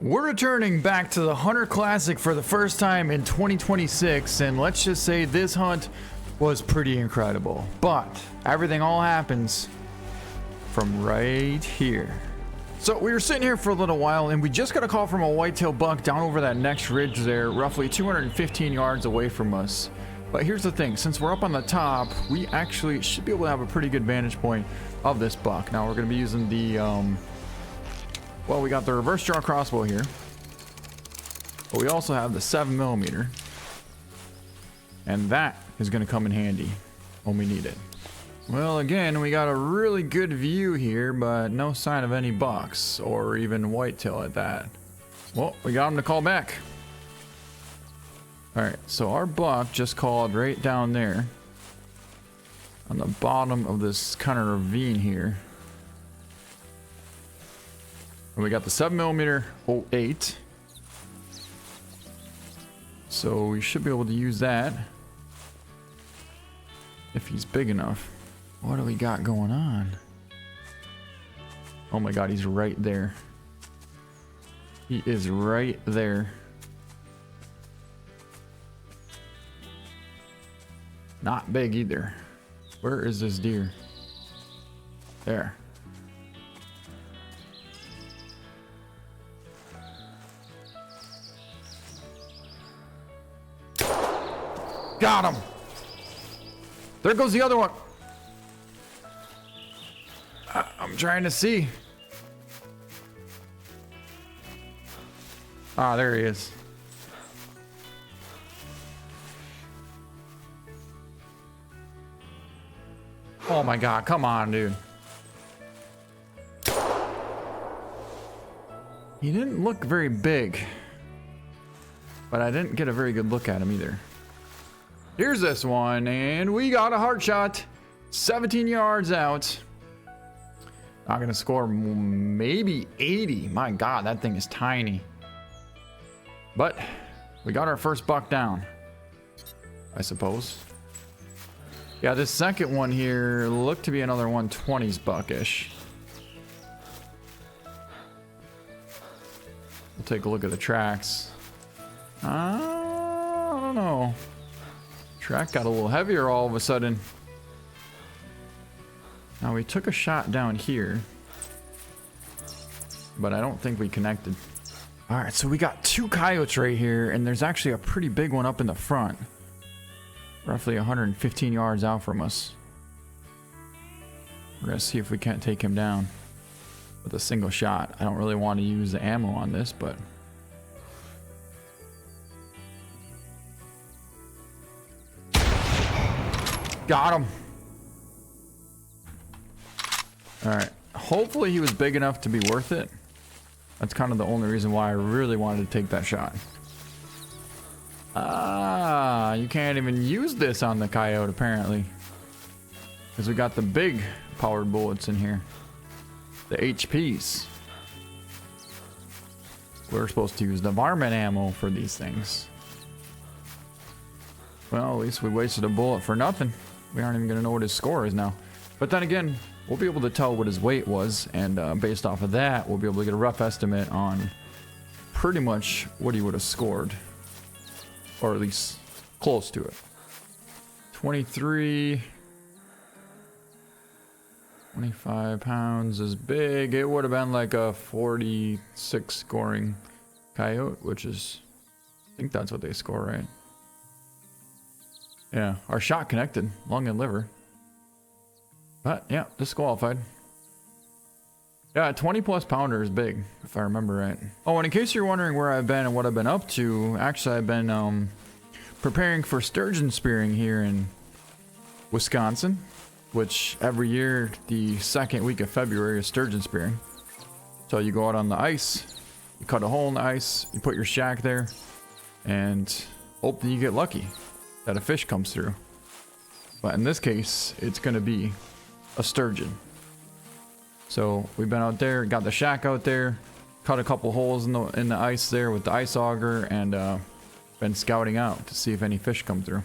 We're returning back to the Hunter Classic for the first time in 2026, and let's just say this hunt was pretty incredible. But everything all happens from right here. So we were sitting here for a little while, and we just got a call from a whitetail buck down over that next ridge there, roughly 215 yards away from us. But here's the thing, since we're up on the top, we actually should be able to have a pretty good vantage point of this buck. Now we're going to be using the well, we got the reverse draw crossbow here, but we also have the 7mm, and that is going to come in handy when we need it. Well, again, we got a really good view here, but no sign of any bucks or even whitetail at that. Well, we got him to call back. All right, so our buck just called right down there on the bottom of this kind of ravine here. And we got the 7mm 08. So we should be able to use that if he's big enough. What do we got going on? Oh my god, he's right there. He is right there. Not big either. Where is this deer? There. Got him. There goes the other one. I'm trying to see. Ah, there he is. Oh my god, come on, dude. He didn't look very big, but I didn't get a very good look at him either. Here's this one, and we got a heart shot. 17 yards out. Not gonna score maybe 80. My god, that thing is tiny. But we got our first buck down, I suppose. Yeah, this second one here looked to be another 120s buckish. We'll take a look at the tracks. I don't know. Track got a little heavier all of a sudden. Now we took a shot down here, but I don't think we connected. All right, so we got two coyotes right here, and there's actually a pretty big one up in the front, roughly 115 yards out from us. We're gonna see if we can't take him down with a single shot. I don't really want to use the ammo on this, but got him. All right, hopefully he was big enough to be worth it. That's kind of the only reason why I really wanted to take that shot. Ah, you can't even use this on the coyote apparently, because we got the big powered bullets in here, the HPs. We're supposed to use the varmint ammo for these things. Well, at least we wasted a bullet for nothing. We aren't even gonna know what his score is now. But then again, we'll be able to tell what his weight was, and based off of that, we'll be able to get a rough estimate on pretty much what he would have scored, or at least close to it. 23, 25 pounds is big. It would have been like a 46 scoring coyote, which is, I think that's what they score, right? Yeah, our shot connected, lung and liver. But yeah, disqualified. Yeah, a 20 plus pounder is big, if I remember right. Oh, and in case you're wondering where I've been and what I've been up to, actually I've been preparing for sturgeon spearing here in Wisconsin, which every year the second week of February is sturgeon spearing. So you go out on the ice, you cut a hole in the ice, you put your shack there, and hope that you get lucky that a fish comes through. But in this case, it's gonna be a sturgeon. So we've been out there, got the shack out there, cut a couple holes in the ice there with the ice auger, and been scouting out to see if any fish come through.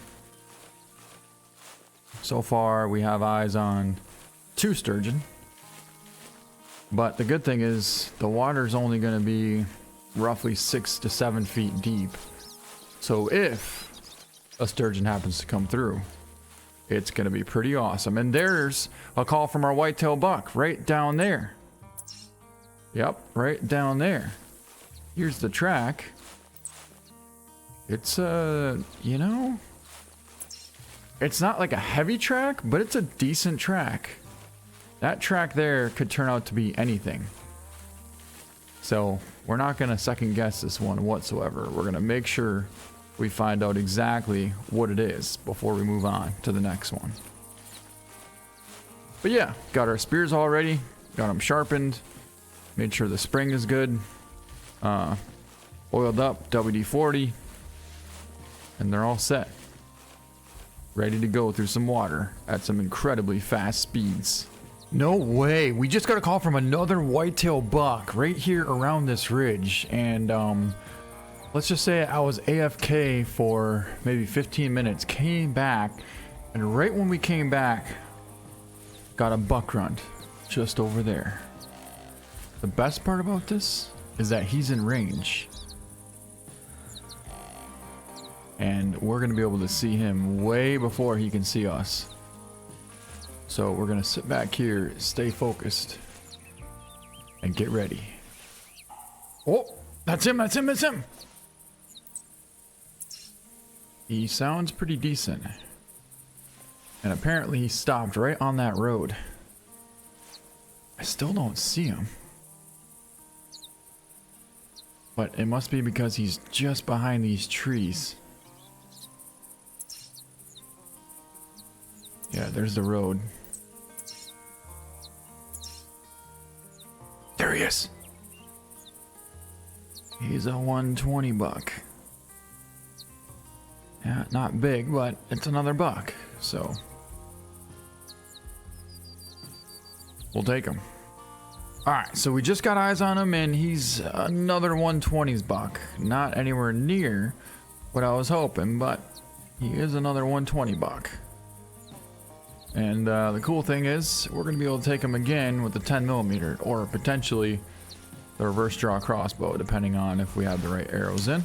So far we have eyes on 2 sturgeon, but the good thing is the water's only going to be roughly 6 to 7 feet deep. So if a sturgeon happens to come through, it's gonna be pretty awesome. And there's a call from our whitetail buck right down there. Yep, right down there. Here's the track. It's you know, it's not like a heavy track, but it's a decent track. That track there could turn out to be anything. So we're not gonna second guess this one whatsoever. We're gonna make sure we find out exactly what it is before we move on to the next one. But yeah, got our spears all ready, got them sharpened, made sure the spring is good, oiled up, WD-40, and they're all set. Ready to go through some water at some incredibly fast speeds. No way, we just got a call from another whitetail buck right here around this ridge, and let's just say I was AFK for maybe 15 minutes, came back, and right when we came back, got a buck run just over there. The best part about this is that he's in range. And we're going to be able to see him way before he can see us. So we're going to sit back here, stay focused, and get ready. Oh, that's him, that's him, that's him! He sounds pretty decent. And apparently he stopped right on that road. I still don't see him. But it must be because he's just behind these trees. Yeah, there's the road. There he is. He's a 120 buck. Yeah, not big, but it's another buck, so we'll take him. Alright, so we just got eyes on him, and he's another 120s buck. Not anywhere near what I was hoping, but he is another 120 buck. And the cool thing is, we're going to be able to take him again with the 10mm, or potentially the reverse draw crossbow, depending on if we have the right arrows in.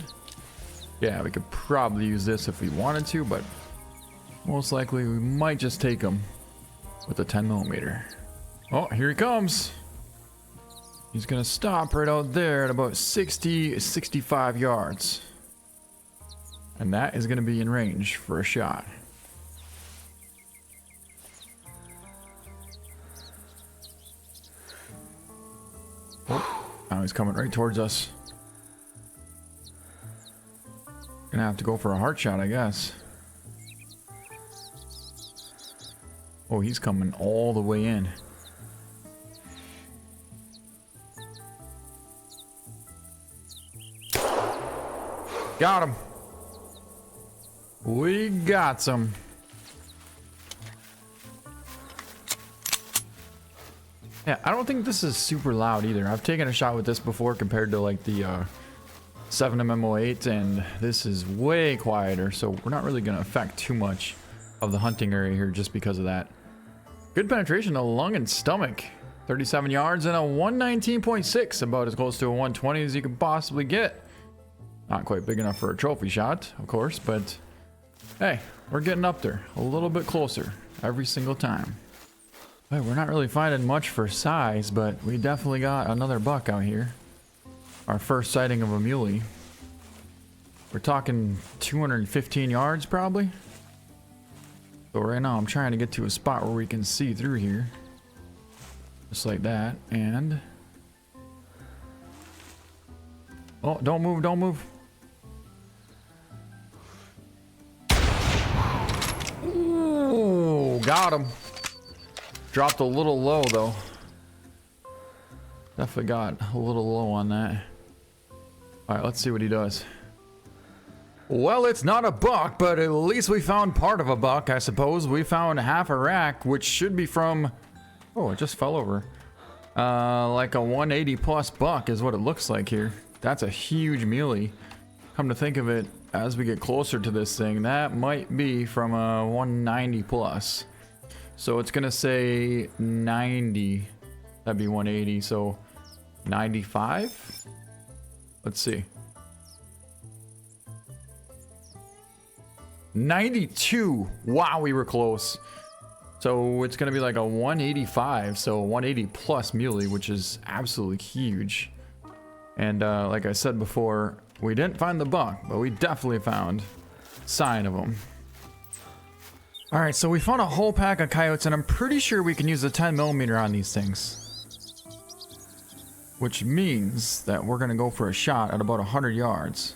Yeah, we could probably use this if we wanted to, but most likely we might just take him with the 10mm. Oh, here he comes. He's going to stop right out there at about 65 yards. And that is going to be in range for a shot. Oh, now he's coming right towards us. Gonna have to go for a heart shot, I guess. Oh, he's coming all the way in. Got him. We got some. Yeah, I don't think this is super loud either. I've taken a shot with this before compared to like the 7mm08, and this is way quieter, so we're not really going to affect too much of the hunting area here just because of that. Good penetration to lung and stomach. 37 yards and a 119.6, about as close to a 120 as you could possibly get. Not quite big enough for a trophy shot, of course, but hey, we're getting up there a little bit closer every single time. Hey, we're not really finding much for size, but we definitely got another buck out here. Our first sighting of a muley. We're talking 215 yards probably. So right now I'm trying to get to a spot where we can see through here. Just like that, and... oh, don't move, don't move. Ooh, got him. Dropped a little low though. Definitely got a little low on that. Alright, let's see what he does. Well, it's not a buck, but at least we found part of a buck, I suppose. We found half a rack, which should be from... oh, it just fell over. Like a 180 plus buck is what it looks like here. That's a huge muley. Come to think of it, as we get closer to this thing, that might be from a 190 plus. So it's gonna say 90. That'd be 180, so 95? Let's see. 92. Wow, we were close. So it's gonna be like a 185, so 180 plus muley, which is absolutely huge. And like I said before, we didn't find the buck, but we definitely found sign of him. All right, so we found a whole pack of coyotes, and I'm pretty sure we can use a 10mm on these things, which means that we're gonna go for a shot at about 100 yards.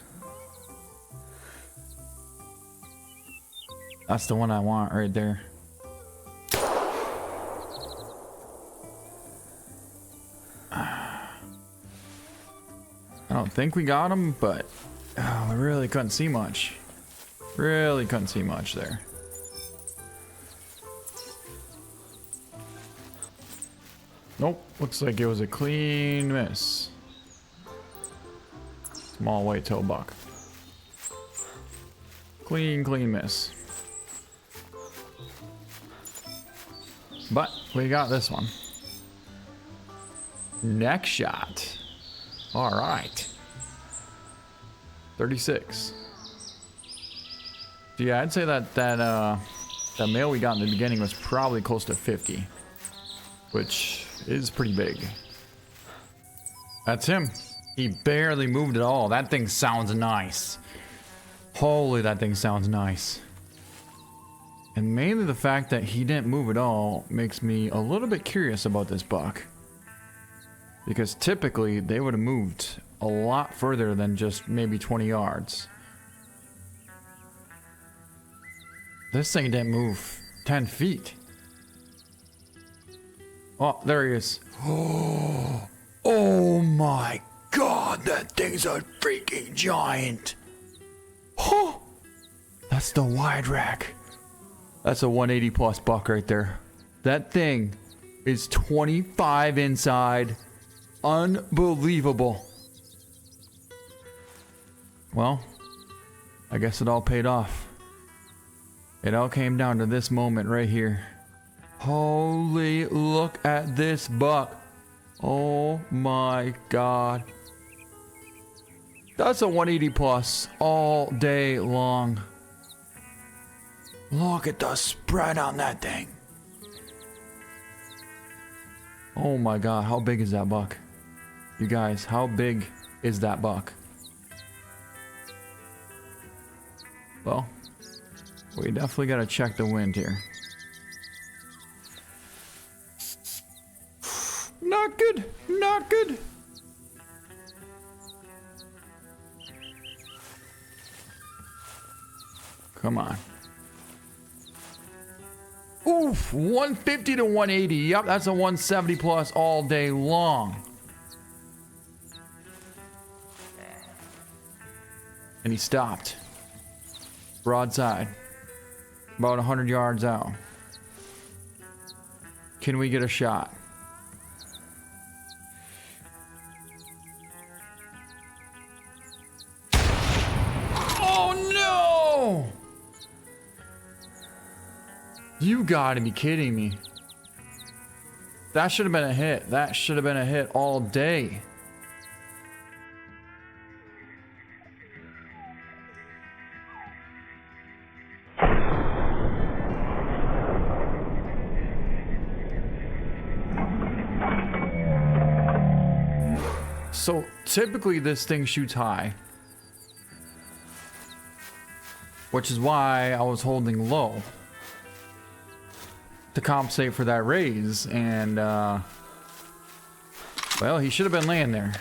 That's the one I want right there. I don't think we got him, but we really couldn't see much. Really couldn't see much there. Nope, looks like it was a clean miss. Small white-tail buck. Clean miss. But we got this one. Neck shot. All right. 36. Yeah, I'd say that male we got in the beginning was probably close to 50, which is pretty big. That's him. He barely moved at all. That thing sounds nice. Holy, that thing sounds nice. And mainly the fact that he didn't move at all makes me a little bit curious about this buck. Because typically they would have moved a lot further than just maybe 20 yards. This thing didn't move 10 feet. Oh, there he is. Oh my God, that thing's a freaking giant. Oh, that's the wide rack. That's a 180 plus buck right there. That thing is 25 inside. Unbelievable. Well, I guess it all paid off. It all came down to this moment right here. Holy, look at this buck. Oh my God. That's a 180 plus all day long. Look at the spread on that thing. Oh my God, how big is that buck? You guys, how big is that buck? Well, we definitely gotta check the wind here. Not good, not good. Come on. Oof, 150 to 180. Yep, that's a 170 plus all day long. And he stopped. Broadside. About 100 yards out. Can we get a shot? Oh no! You gotta be kidding me. That should have been a hit. That should have been a hit all day. So typically this thing shoots high, which is why I was holding low to compensate for that raise. And well, he should have been laying there,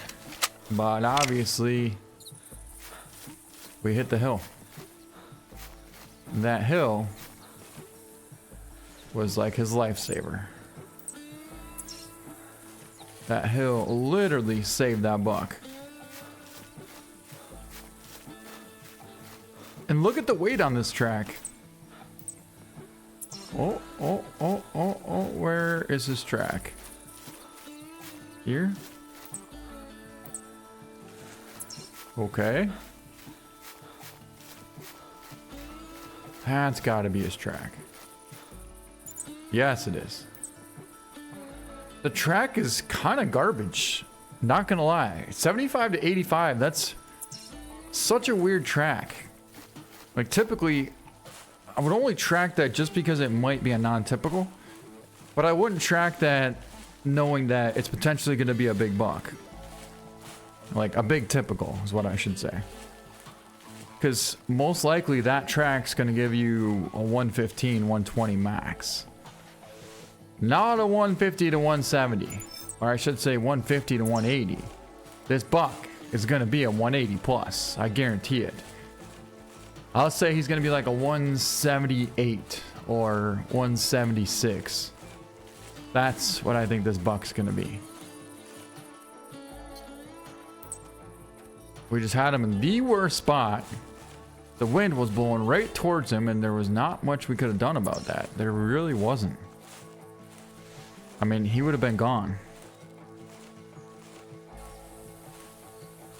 but obviously we hit the hill. That hill was like his lifesaver. That hill literally saved that buck. And look at the weight on this track. Oh, where is this track? Here? Okay. That's gotta be his track. Yes, it is. The track is kind of garbage. Not gonna lie, 75 to 85, that's such a weird track. Like typically, I would only track that just because it might be a non-typical, but I wouldn't track that knowing that it's potentially gonna be a big buck. Like a big typical is what I should say. Because most likely that track's gonna give you a 115, 120 max. Not a 150 to 170. Or I should say 150 to 180. This buck is going to be a 180 plus. I guarantee it. I'll say he's going to be like a 178 or 176. That's what I think this buck's going to be. We just had him in the worst spot. The wind was blowing right towards him and there was not much we could have done about that. There really wasn't. I mean, he would have been gone.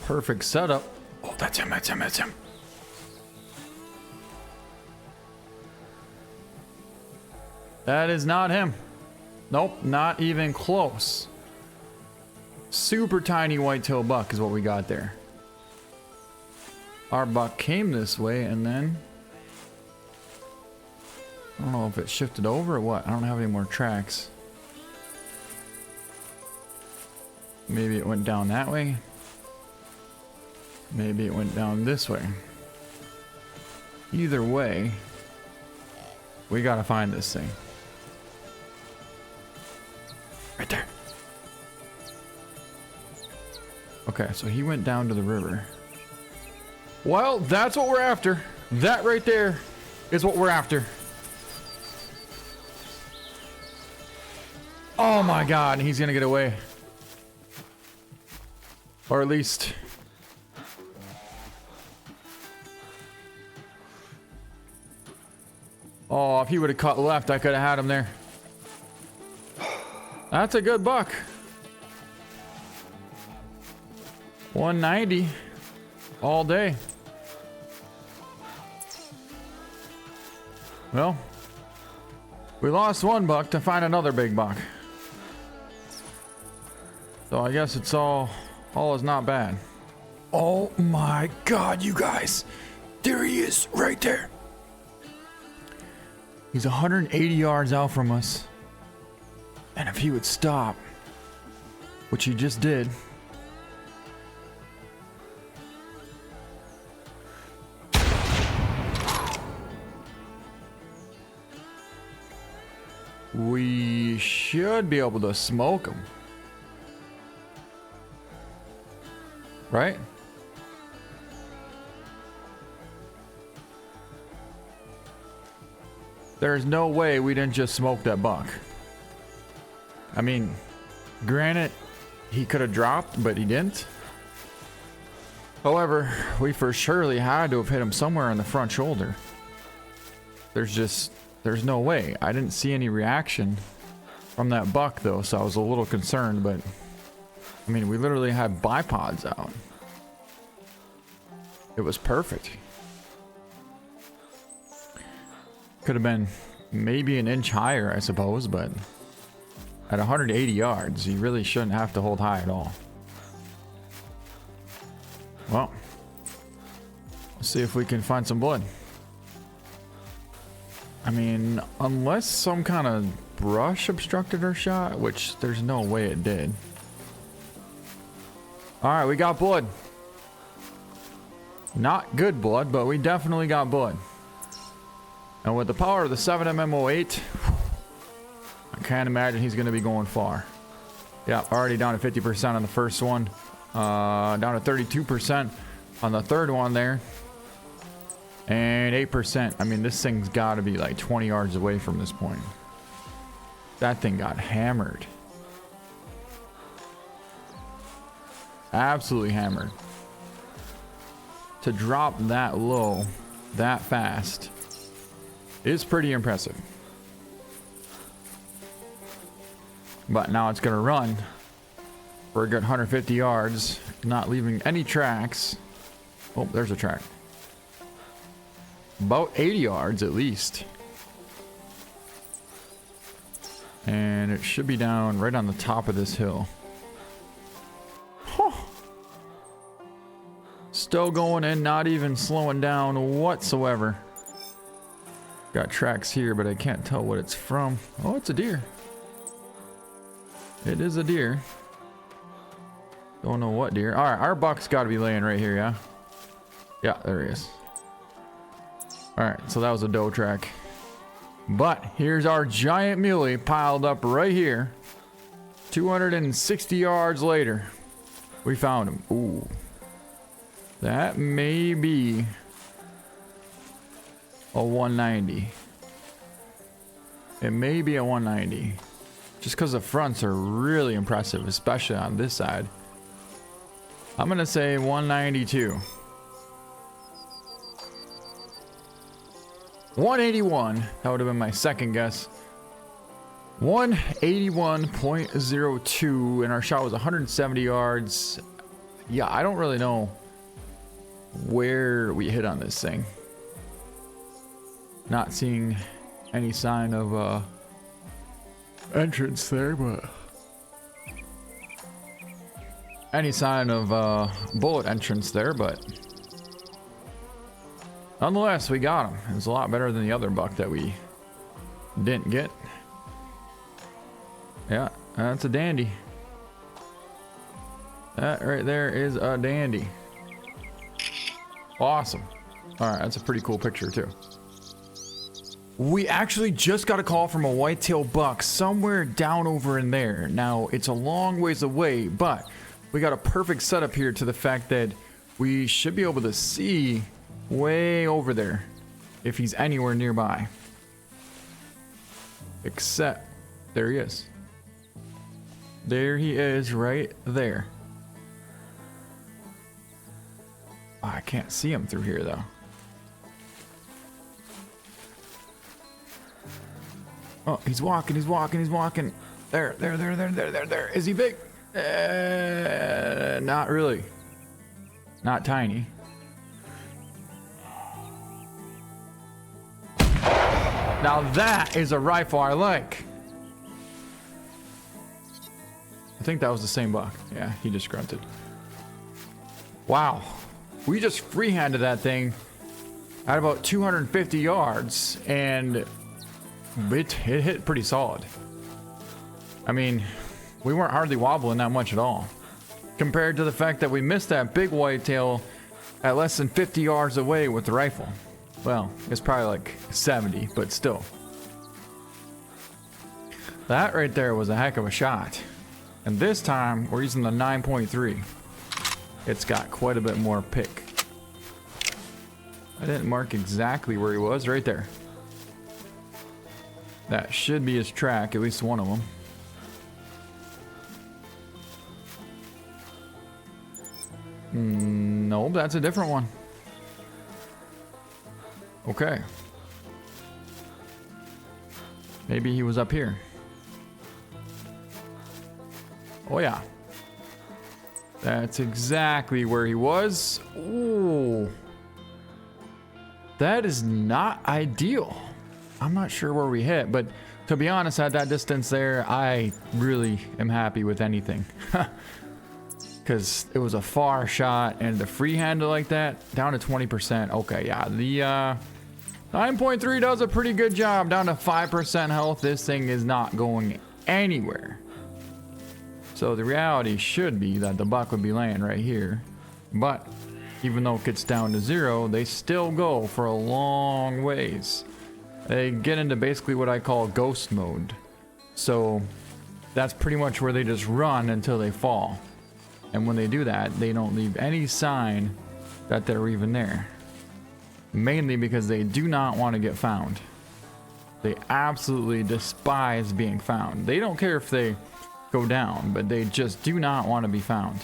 Perfect setup. Oh, that's him, that's him, that's him. That is not him. Nope, not even close. Super tiny whitetail buck is what we got there. Our buck came this way and then... I don't know if it shifted over or what. I don't have any more tracks. Maybe it went down that way. Maybe it went down this way. Either way, we gotta find this thing. Right there. Okay, so he went down to the river. Well, that's what we're after. That right there is what we're after. Oh my god, he's gonna get away. Or at least... Oh, if he would have cut left, I could have had him there. That's a good buck. 190 all day. Well, we lost one buck to find another big buck. So I guess it's all is not bad. Oh my god, you guys. There he is, right there. He's 180 yards out from us. And if he would stop, which he just did. We should be able to smoke him. Right? There's no way we didn't just smoke that buck. I mean, granted, he could have dropped, but he didn't. However, we for surely had to have hit him somewhere on the front shoulder. There's no way. I didn't see any reaction from that buck though, so I was a little concerned, but I mean, we literally had bipods out. It was perfect. Could have been maybe an inch higher, I suppose, but at 180 yards, you really shouldn't have to hold high at all. Well, let's see if we can find some blood. I mean, unless some kind of brush obstructed our shot, which there's no way it did. All right, we got blood. Not good blood, but we definitely got blood. And with the power of the 7mm08, I can't imagine he's going to be going far. Yeah, already down to 50% on the first one. Down to 32% on the third one there. And 8%. I mean, this thing's got to be like 20 yards away from this point. That thing got hammered. Absolutely hammered. To drop that low, that fast, is pretty impressive. But now it's going to run for a good 150 yards, not leaving any tracks. Oh, there's a track. About 80 yards at least. And it should be down right on the top of this hill. Still going and not even slowing down whatsoever. Got tracks here, but I can't tell what it's from. Oh, it's a deer. It is a deer. Don't know what deer. All right, our buck's got to be laying right here, yeah? Yeah, there he is. All right, so that was a doe track. But here's our giant muley piled up right here. 260 yards later, we found him. Ooh. That may be a 190. It may be a 190. Just because the fronts are really impressive, especially on this side. I'm going to say 192. 181. That would have been my second guess. 181.02, and our shot was 170 yards. Yeah, I don't really know where we hit on this thing. Not seeing any sign of entrance there, but any sign of bullet entrance there, but nonetheless, we got him. It was a lot better than the other buck that we didn't get. Yeah, that's a dandy. That right there is a dandy. Awesome. All right, that's a pretty cool picture too. We actually just got a call from a whitetail buck somewhere down over in there. Now, it's a long ways away, but we got a perfect setup here to the fact that we should be able to see way over there if he's anywhere nearby. Except, there he is. There he is right there. Oh, I can't see him through here though. Oh, he's walking, he's walking, he's walking. There. Is he big? Not really. Not tiny. Now that is a rifle I like. I think that was the same buck. Yeah, he just grunted. Wow. We just freehanded that thing at about 250 yards and it hit pretty solid. I mean, we weren't hardly wobbling that much at all. Compared to the fact that we missed that big whitetail at less than 50 yards away with the rifle. Well, it's probably like 70, but still. That right there was a heck of a shot. And this time, we're using the 9.3. It's got quite a bit more pick. I didn't mark exactly where he was, right there. That should be his track, at least one of them. Nope, that's a different one. Okay. Maybe he was up here. Oh yeah. That's exactly where he was. Ooh. That is not ideal. I'm not sure where we hit, but to be honest, at that distance there, I really am happy with anything. Because it was a far shot, and the freehander like that, down to 20%. Okay, yeah, the 9.3 does a pretty good job. Down to 5% health, this thing is not going anywhere. So the reality should be that the buck would be laying right here. But even though it gets down to 0, they still go for a long ways. They get into basically what I call ghost mode. So that's pretty much where they just run until they fall. And when they do that, they don't leave any sign that they're even there. Mainly because they do not want to get found. They absolutely despise being found. They don't care if they go down, but they just do not want to be found.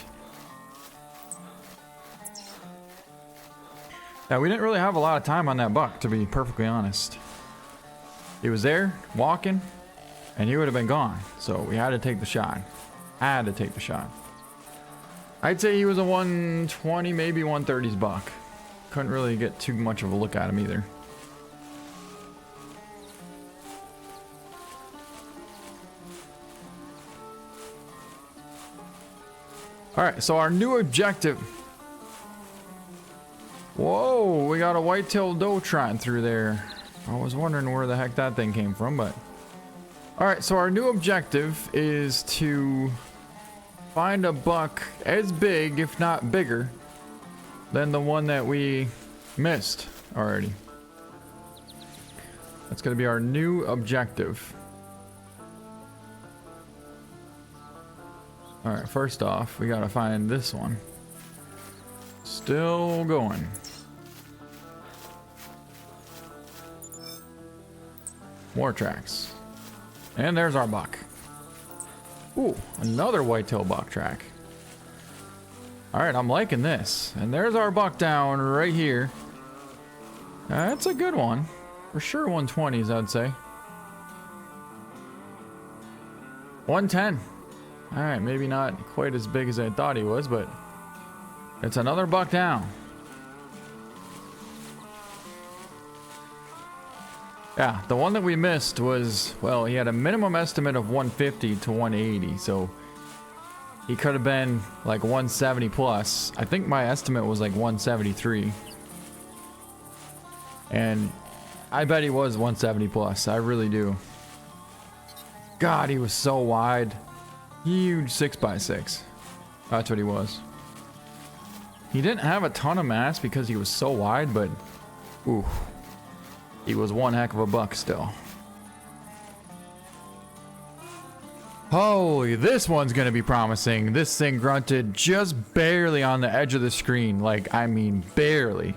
Now, we didn't really have a lot of time on that buck, to be perfectly honest. He was there, walking, and he would have been gone. So we had to take the shot. Had to take the shot. I'd say he was a 120, maybe 130s buck. Couldn't really get too much of a look at him either. All right, so our new objective Whoa, we got a white-tailed doe trotting through there. I was wondering where the heck that thing came from, but... Alright, so our new objective is to find a buck as big, if not bigger, than the one that we missed already. That's going to be our new objective. Alright, first off, we got to find this one. Still going. More tracks. And there's our buck. Ooh, another whitetail buck track. Alright, I'm liking this. And there's our buck down right here. That's a good one. For sure 120s, I'd say. 110. Alright, maybe not quite as big as I thought he was, but it's another buck down. Yeah, the one that we missed was, well, he had a minimum estimate of 150 to 180, so he could have been like 170 plus. I think my estimate was like 173. And I bet he was 170 plus. I really do. God, he was so wide. Huge 6x6. That's what he was. He didn't have a ton of mass because he was so wide, but ooh, he was one heck of a buck still. Holy, this one's gonna be promising. This thing grunted just barely on the edge of the screen. Like, I mean, barely.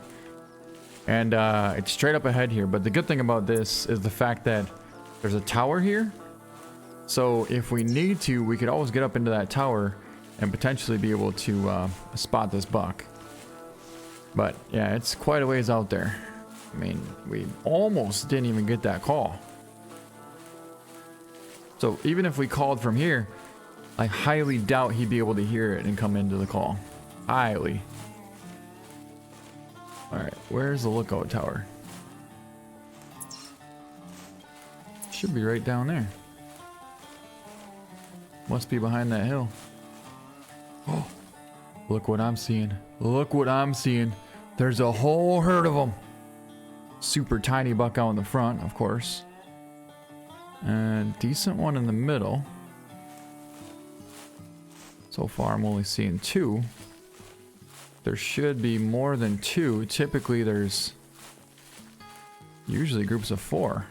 And it's straight up ahead here. But the good thing about this is the fact that there's a tower here. So if we need to, we could always get up into that tower and potentially be able to spot this buck. But yeah, it's quite a ways out there. I mean, we almost didn't even get that call. So even if we called from here, I highly doubt he'd be able to hear it and come into the call. Highly. Alright, where's the lookout tower? Should be right down there. Must be behind that hill. Oh, look what I'm seeing. Look what I'm seeing. There's a whole herd of them. Super tiny buck out in the front, of course. And decent one in the middle. So far, I'm only seeing two. There should be more than two. Typically, there's usually groups of 4.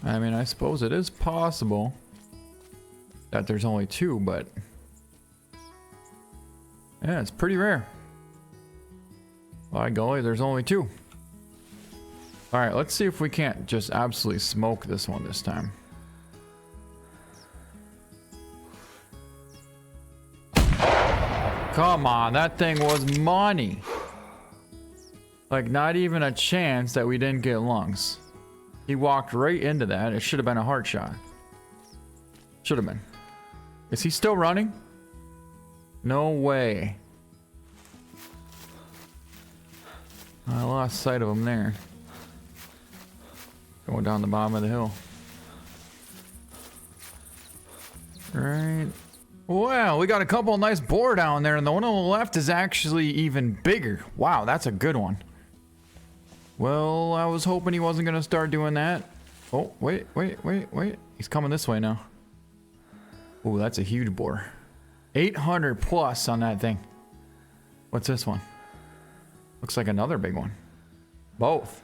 I mean, I suppose it is possible that there's only 2, but yeah, it's pretty rare. By golly, there's only 2. Alright, let's see if we can't just absolutely smoke this one this time. Come on, that thing was money. Like, not even a chance that we didn't get lungs. He walked right into that. It should have been a heart shot. Should have been. Is he still running? No way. I lost sight of him there. Going down the bottom of the hill. Right. Well, we got a couple of nice boar down there, and the one on the left is actually even bigger. Wow, that's a good one. Well, I was hoping he wasn't going to start doing that. Oh, wait. He's coming this way now. Oh, that's a huge boar. 800 plus on that thing. What's this one? Looks like another big one. Both.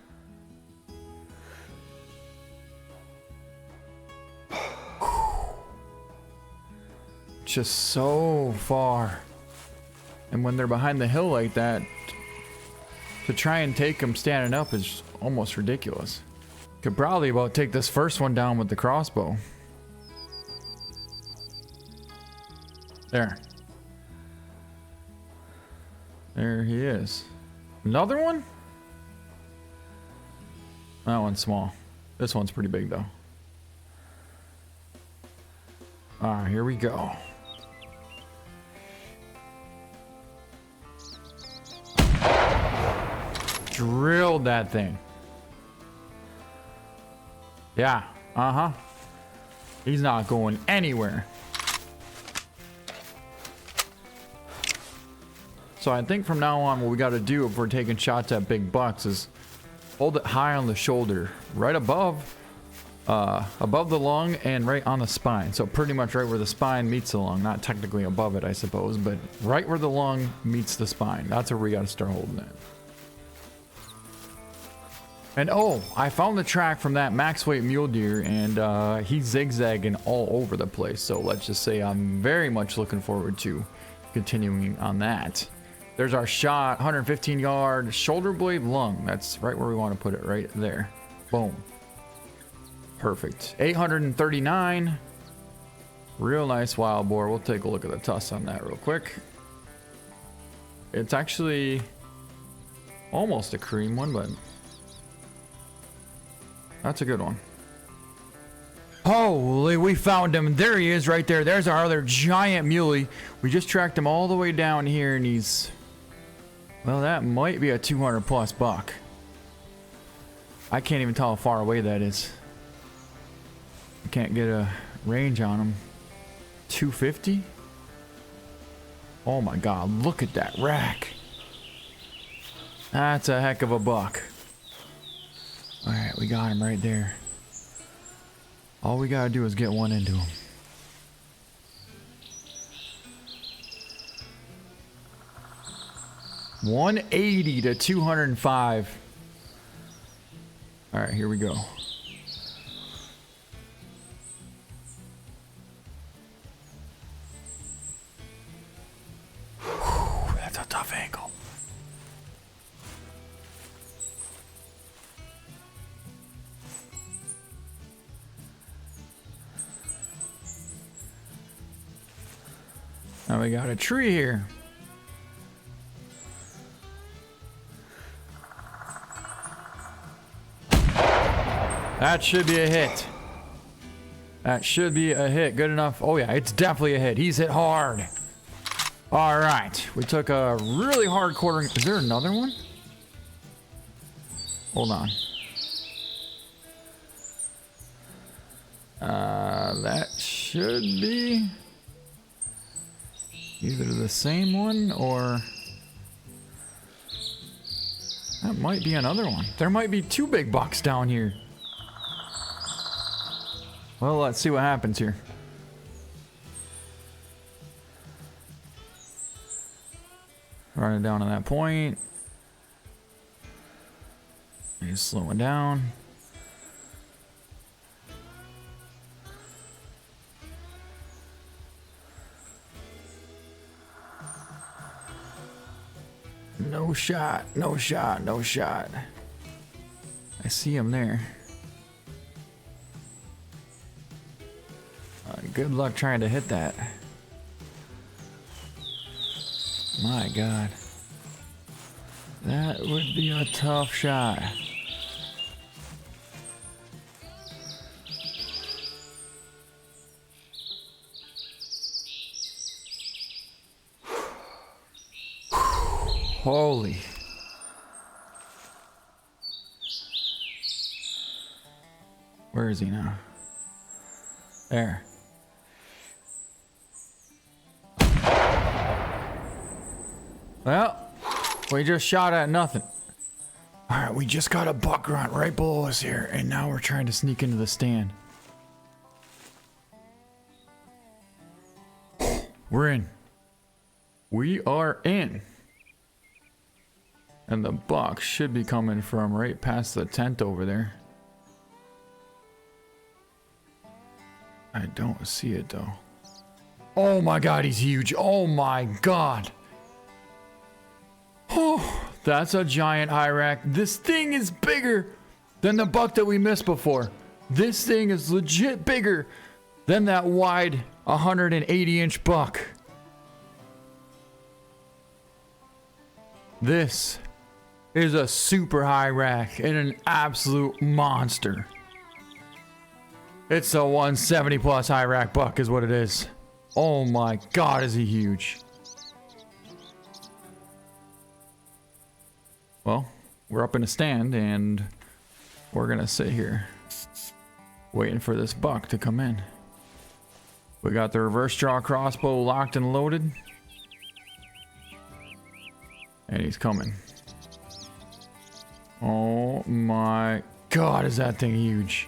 Just so far. And when they're behind the hill like that, to try and take them standing up is almost ridiculous. Could probably about take this first one down with the crossbow. There. There he is. Another one? That one's small. This one's pretty big though. Alright, here we go. Drilled that thing. Yeah, He's not going anywhere. So I think from now on, what we got to do if we're taking shots at big bucks is hold it high on the shoulder, right above the lung and right on the spine. So pretty much right where the spine meets the lung, not technically above it, I suppose, but right where the lung meets the spine. That's where we got to start holding it. And oh, I found the track from that max weight mule deer, and he's zigzagging all over the place. So let's just say I'm very much looking forward to continuing on that. There's our shot, 115 yard shoulder blade lung. That's right where we want to put it, right there. Boom. Perfect. 839. Real nice wild boar. We'll take a look at the tusk on that real quick. It's actually almost a cream one, but that's a good one. Holy, we found him. There he is right there. There's our other giant muley. We just tracked him all the way down here, and he's... well, that might be a 200 plus buck. I can't even tell how far away that is. I can't get a range on him. 250? Oh my god, look at that rack. That's a heck of a buck. Alright, we got him right there. All we gotta do is get one into him. $180 to $205. All right, here we go. Whew, that's a tough angle. Now we got a tree here. That should be a hit. That should be a hit. Good enough. Oh yeah, it's definitely a hit. He's hit hard. All right. We took a really hard quartering. Is there another one? Hold on. That should be either the same one or that might be another one. There might be two big bucks down here. Well, let's see what happens here. Running down to that point. He's slowing down. No shot, no shot, no shot. I see him there. Good luck trying to hit that. My God. That would be a tough shot. Holy. Where is he now? There. Well, we just shot at nothing. All right, we just got a buck grunt right below us here, and now we're trying to sneak into the stand. We're in. We are in. And the buck should be coming from right past the tent over there. I don't see it though. Oh my God, he's huge. Oh my God. Oh, that's a giant high rack. This thing is bigger than the buck that we missed before. This thing is legit bigger than that wide 180-inch buck. This is a super high rack and an absolute monster. It's a 170 plus high rack buck is what it is. Oh my God, is he huge. Well, we're up in a stand and we're gonna sit here waiting for this buck to come in. We got the reverse draw crossbow locked and loaded. And he's coming. Oh my God, is that thing huge?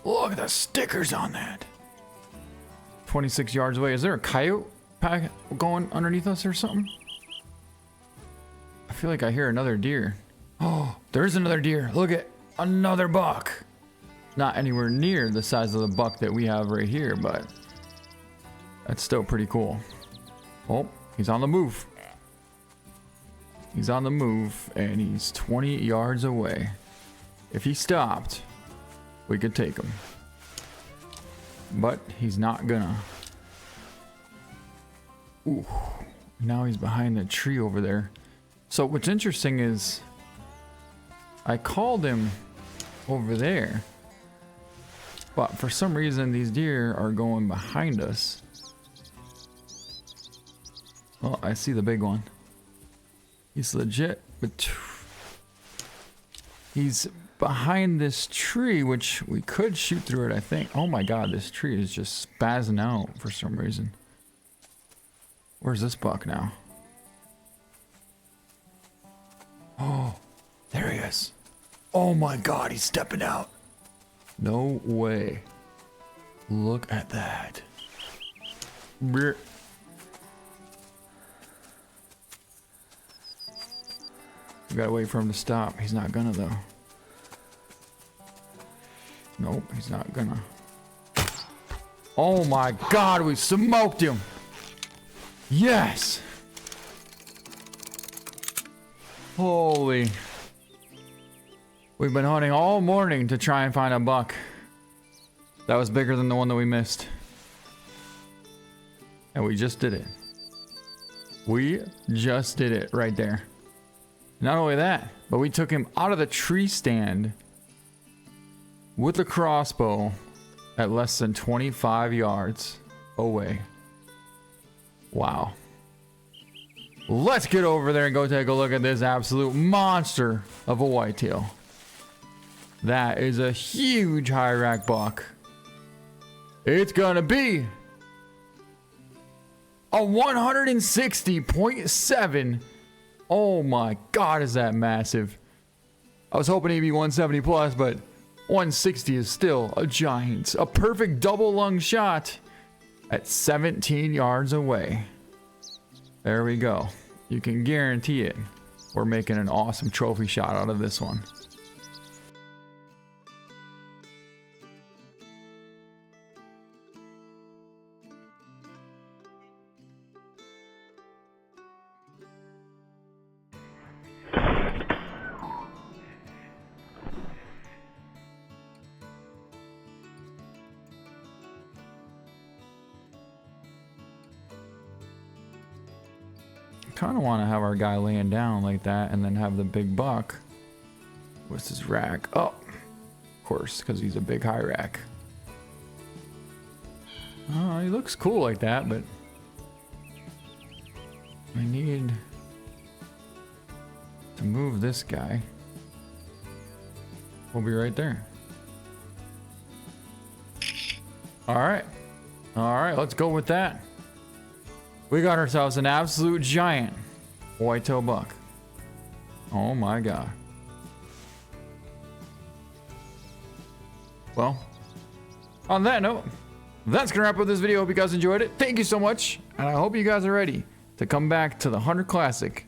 Look at the stickers on that. 26 yards away. Is there a coyote pack going underneath us or something? I feel like I hear another deer. Oh, there's another deer. Look at another buck. Not anywhere near the size of the buck that we have right here, but that's still pretty cool. Oh, he's on the move. He's on the move, and he's 20 yards away. If he stopped, we could take him. But he's not gonna. Ooh, now he's behind the tree over there. So what's interesting is I called him over there, but for some reason these deer are going behind us. Oh, I see the big one. He's legit, but he's behind this tree, which we could shoot through it, I think. Oh my God, this tree is just spazzing out for some reason. Where's this buck now? Oh, there he is. Oh my God, he's stepping out. No way. Look at that. Brr. We gotta wait for him to stop. He's not gonna though. Nope, he's not gonna. Oh my God, we smoked him. Yes. Holy. We've been hunting all morning to try and find a buck. That was bigger than the one that we missed. And we just did it. We just did it right there. Not only that, but we took him out of the tree stand with a crossbow at less than 25 yards away. Wow. Let's get over there and go take a look at this absolute monster of a whitetail. That is a huge high rack buck. It's gonna be a 160.7. Oh my God, is that massive. I was hoping he'd be 170 plus, but 160 is still a giant. A perfect double lung shot at 17 yards away. There we go. You can guarantee it. We're making an awesome trophy shot out of this one. Kind of want to have our guy laying down like that and then have the big buck. What's his rack? Oh, of course, because he's a big high rack. Oh, he looks cool like that, but I need to move this guy. We'll be right there. All right, let's go with that. We got ourselves an absolute giant whitetail buck. Oh my God. Well, on that note, that's gonna wrap up this video. Hope you guys enjoyed it. Thank you so much, and I hope you guys are ready to come back to the Hunter Classic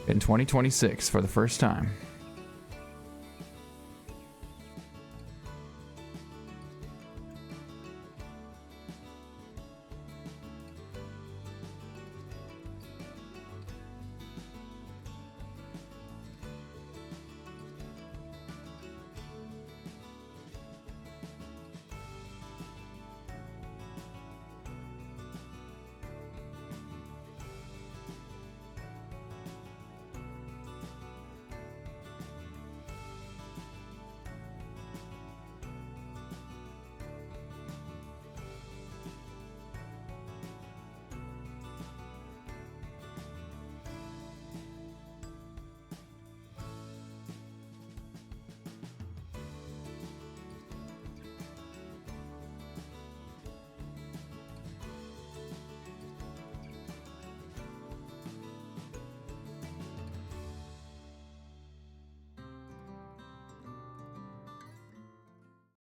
in 2026 for the first time.